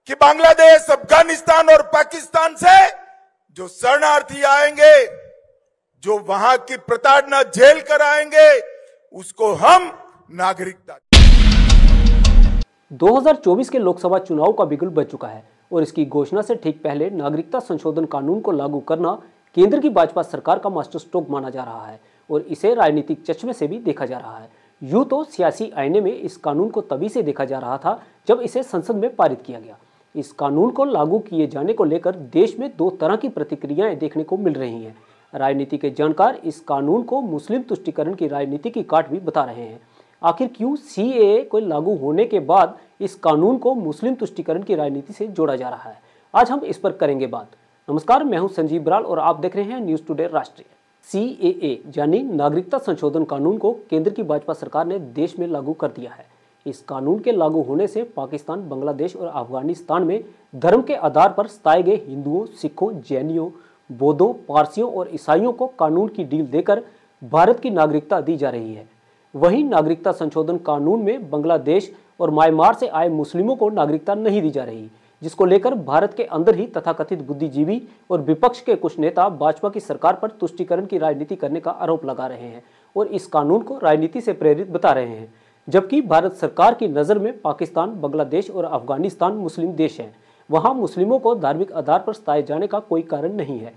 कि बांग्लादेश, अफगानिस्तान और पाकिस्तान से जो शरणार्थी आएंगे, जो वहां की प्रताड़ना झेल कर आएंगे, उसको हम नागरिकता। 2024 के लोकसभा चुनाव का बिगुल बज चुका है और इसकी घोषणा से ठीक पहले नागरिकता संशोधन कानून को लागू करना केंद्र की भाजपा सरकार का मास्टर स्ट्रोक माना जा रहा है और इसे राजनीतिक चश्मे से भी देखा जा रहा है। यूं तो सियासी आईने में इस कानून को तभी से देखा जा रहा था जब इसे संसद में पारित किया गया। इस कानून को लागू किए जाने को लेकर देश में दो तरह की प्रतिक्रियाएं देखने को मिल रही हैं। राजनीति के जानकार इस कानून को मुस्लिम तुष्टीकरण की राजनीति की काट भी बता रहे हैं। आखिर क्यों सीएए को लागू होने के बाद इस कानून को मुस्लिम तुष्टीकरण की राजनीति से जोड़ा जा रहा है, आज हम इस पर करेंगे बात। नमस्कार, मैं हूं संजीव बराल और आप देख रहे हैं न्यूज़ टुडे राष्ट्रीय। सीएए यानी नागरिकता संशोधन कानून को केंद्र की भाजपा सरकार ने देश में लागू कर दिया है। इस कानून के लागू होने से पाकिस्तान, बांग्लादेश और अफगानिस्तान में धर्म के आधार पर सताए गए हिंदुओं, सिखों, जैनियों, बौद्धों, पारसियों और ईसाइयों को कानून की डील देकर भारत की नागरिकता दी जा रही है। वहीं नागरिकता संशोधन कानून में बांग्लादेश और म्यांमार से आए मुस्लिमों को नागरिकता नहीं दी जा रही, जिसको लेकर भारत के अंदर ही तथाकथित बुद्धिजीवी और विपक्ष के कुछ नेता भाजपा की सरकार पर तुष्टीकरण की राजनीति करने का आरोप लगा रहे हैं और इस कानून को राजनीति से प्रेरित बता रहे हैं। जबकि भारत सरकार की नज़र में पाकिस्तान, बांग्लादेश और अफगानिस्तान मुस्लिम देश हैं, वहां मुस्लिमों को धार्मिक आधार पर सताए जाने का कोई कारण नहीं है।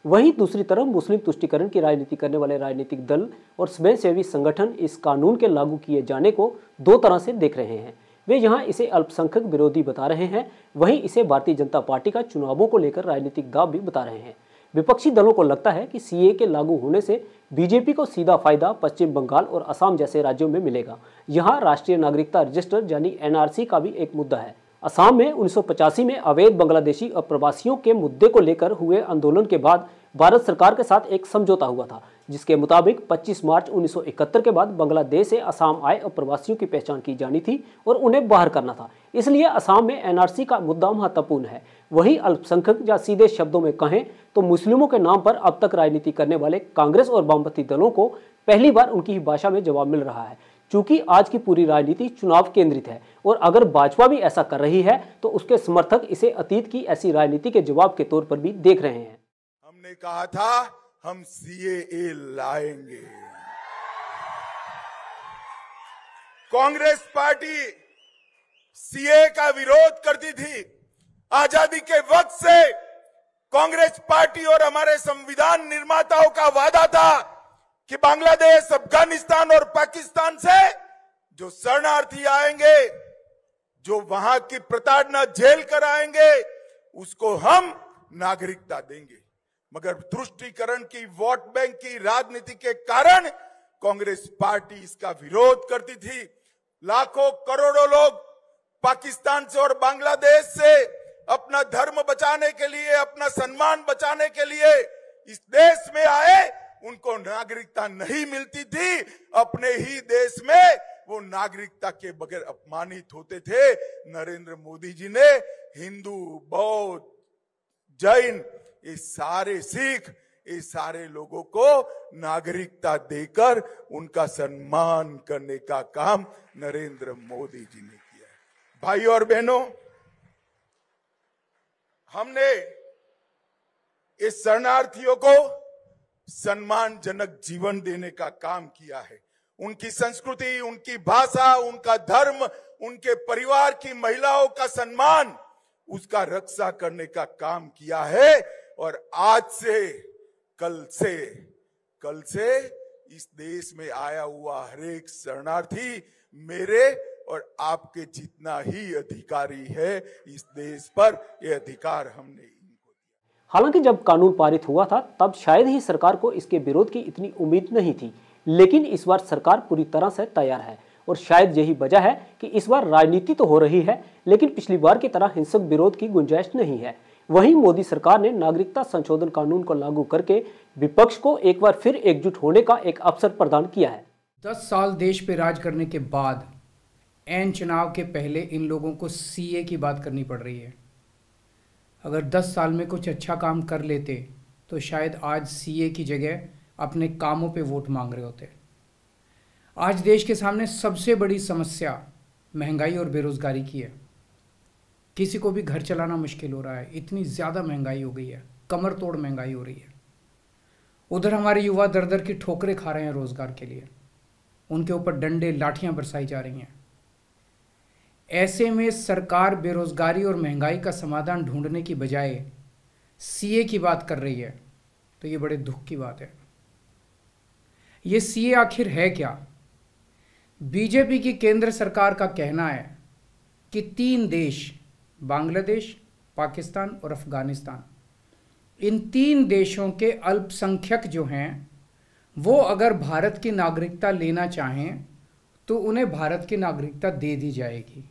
वहीं दूसरी तरफ मुस्लिम तुष्टीकरण की राजनीति करने वाले राजनीतिक दल और स्वयंसेवी संगठन इस कानून के लागू किए जाने को दो तरह से देख रहे हैं। वे यहाँ इसे अल्पसंख्यक विरोधी बता रहे हैं, वहीं इसे भारतीय जनता पार्टी का चुनावों को लेकर राजनीतिक दाव भी बता रहे हैं। विपक्षी दलों को लगता है कि सीए के लागू होने से बीजेपी को सीधा फायदा पश्चिम बंगाल और असम जैसे राज्यों में मिलेगा। यहाँ राष्ट्रीय नागरिकता रजिस्टर यानी एनआरसी का भी एक मुद्दा है। असम में 1985 में अवैध बांग्लादेशी अप्रवासियों के मुद्दे को लेकर हुए आंदोलन के बाद भारत सरकार के साथ एक समझौता हुआ था, जिसके मुताबिक 25 मार्च 1971 के बाद बांग्लादेश से असम आए अप्रवासियों की पहचान की जानी थी और उन्हें बाहर करना था। इसलिए असम में एनआरसी का मुद्दा महत्वपूर्ण है। वहीं अल्पसंख्यक या सीधे शब्दों में कहें तो मुस्लिमों के नाम पर अब तक राजनीति करने वाले कांग्रेस और वामपंथी दलों को पहली बार उनकी ही भाषा में जवाब मिल रहा है। चूंकि आज की पूरी राजनीति चुनाव केंद्रित है और अगर भाजपा भी ऐसा कर रही है तो उसके समर्थक इसे अतीत की ऐसी राजनीति के जवाब के तौर पर भी देख रहे हैं। हमने कहा था हम सीएए लाएंगे। कांग्रेस पार्टी सीए का विरोध करती थी। आजादी के वक्त से कांग्रेस पार्टी और हमारे संविधान निर्माताओं का वादा था कि बांग्लादेश, अफगानिस्तान और पाकिस्तान से जो शरणार्थी आएंगे, जो वहां की प्रताड़ना झेल कर आएंगे, उसको हम नागरिकता देंगे। मगर तुष्टीकरण की, वोट बैंक की राजनीति के कारण कांग्रेस पार्टी इसका विरोध करती थी। लाखों करोड़ों लोग पाकिस्तान से और बांग्लादेश से अपना धर्म बचाने के लिए, अपना सम्मान बचाने के लिए इस देश में आए, उनको नागरिकता नहीं मिलती थी। अपने ही देश में वो नागरिकता के बगैर अपमानित होते थे। नरेंद्र मोदी जी ने हिंदू, बौद्ध, जैन, ये सारे सिख, ये सारे लोगों को नागरिकता देकर उनका सम्मान करने का काम नरेंद्र मोदी जी ने किया है। भाई और बहनों, हमने इस शरणार्थियों को सम्मानजनक जीवन देने का काम किया है। उनकी संस्कृति, उनकी भाषा, उनका धर्म, उनके परिवार की महिलाओं का सम्मान, उसका रक्षा करने का काम किया है। और आज से, कल से इस देश में आया हुआ हर एक शरणार्थी मेरे और आपके जितना ही अधिकारी है इस देश पर। यह अधिकार हमने इनको दिया। हालांकि जब कानून पारित हुआ था तब शायद ही सरकार को इसके विरोध की इतनी उम्मीद नहीं थी, लेकिन इस बार सरकार पूरी तरह से तैयार है और शायद यही वजह है कि इस बार राजनीति तो हो रही है, लेकिन पिछली बार की तरह हिंसक विरोध की गुंजाइश नहीं है। वहीं मोदी सरकार ने नागरिकता संशोधन कानून को लागू करके विपक्ष को एक बार फिर एकजुट होने का एक अवसर प्रदान किया है। 10 साल देश पे राज करने के बाद ऐन चुनाव के पहले इन लोगों को सीए की बात करनी पड़ रही है। अगर 10 साल में कुछ अच्छा काम कर लेते तो शायद आज सीए की जगह अपने कामों पे वोट मांग रहे होते। आज देश के सामने सबसे बड़ी समस्या महंगाई और बेरोजगारी की है। किसी को भी घर चलाना मुश्किल हो रहा है, इतनी ज़्यादा महंगाई हो गई है, कमर तोड़ महंगाई हो रही है। उधर हमारे युवा दर दर की ठोकरें खा रहे हैं रोज़गार के लिए, उनके ऊपर डंडे लाठियां बरसाई जा रही हैं। ऐसे में सरकार बेरोजगारी और महंगाई का समाधान ढूंढने की बजाय सीए की बात कर रही है, तो ये बड़े दुख की बात है। ये सीए आखिर है क्या? बीजेपी की केंद्र सरकार का कहना है कि 3 देश, बांग्लादेश, पाकिस्तान और अफगानिस्तान, इन 3 देशों के अल्पसंख्यक जो हैं वो अगर भारत की नागरिकता लेना चाहें तो उन्हें भारत की नागरिकता दे दी जाएगी।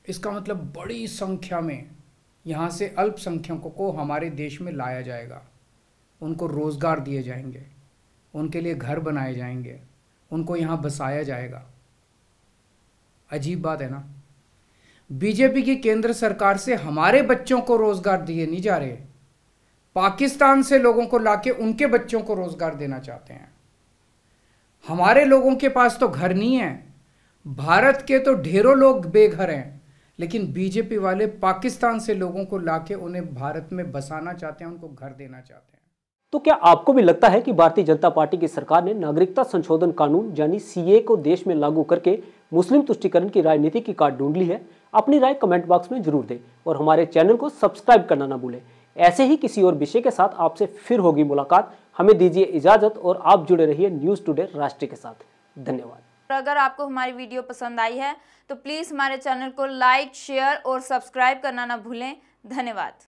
इसका मतलब बड़ी संख्या में यहाँ से अल्पसंख्यकों को हमारे देश में लाया जाएगा, उनको रोज़गार दिए जाएंगे, उनके लिए घर बनाए जाएंगे, उनको यहाँ बसाया जाएगा। अजीब बात है ना। बीजेपी की केंद्र सरकार से हमारे बच्चों को रोज़गार दिए नहीं जा रहे, पाकिस्तान से लोगों को लाके उनके बच्चों को रोज़गार देना चाहते हैं। हमारे लोगों के पास तो घर नहीं है, भारत के तो ढेरों लोग बेघर हैं, लेकिन बीजेपी वाले पाकिस्तान से लोगों को लाके उन्हें भारत में बसाना चाहते हैं, उनको घर देना चाहते हैं। तो क्या आपको भी लगता है कि भारतीय जनता पार्टी की सरकार ने नागरिकता संशोधन कानून यानी सीए को देश में लागू करके मुस्लिम तुष्टीकरण की राजनीति की काट ढूंढ ली है? अपनी राय कमेंट बॉक्स में जरूर दें और हमारे चैनल को सब्सक्राइब करना ना भूलें। ऐसे ही किसी और विषय के साथ आपसे फिर होगी मुलाकात। हमें दीजिए इजाजत और आप जुड़े रहिए न्यूज़ टुडे राष्ट्र के साथ। धन्यवाद। अगर आपको हमारी वीडियो पसंद आई है तो प्लीज़ हमारे चैनल को लाइक, शेयर और सब्सक्राइब करना ना भूलें। धन्यवाद।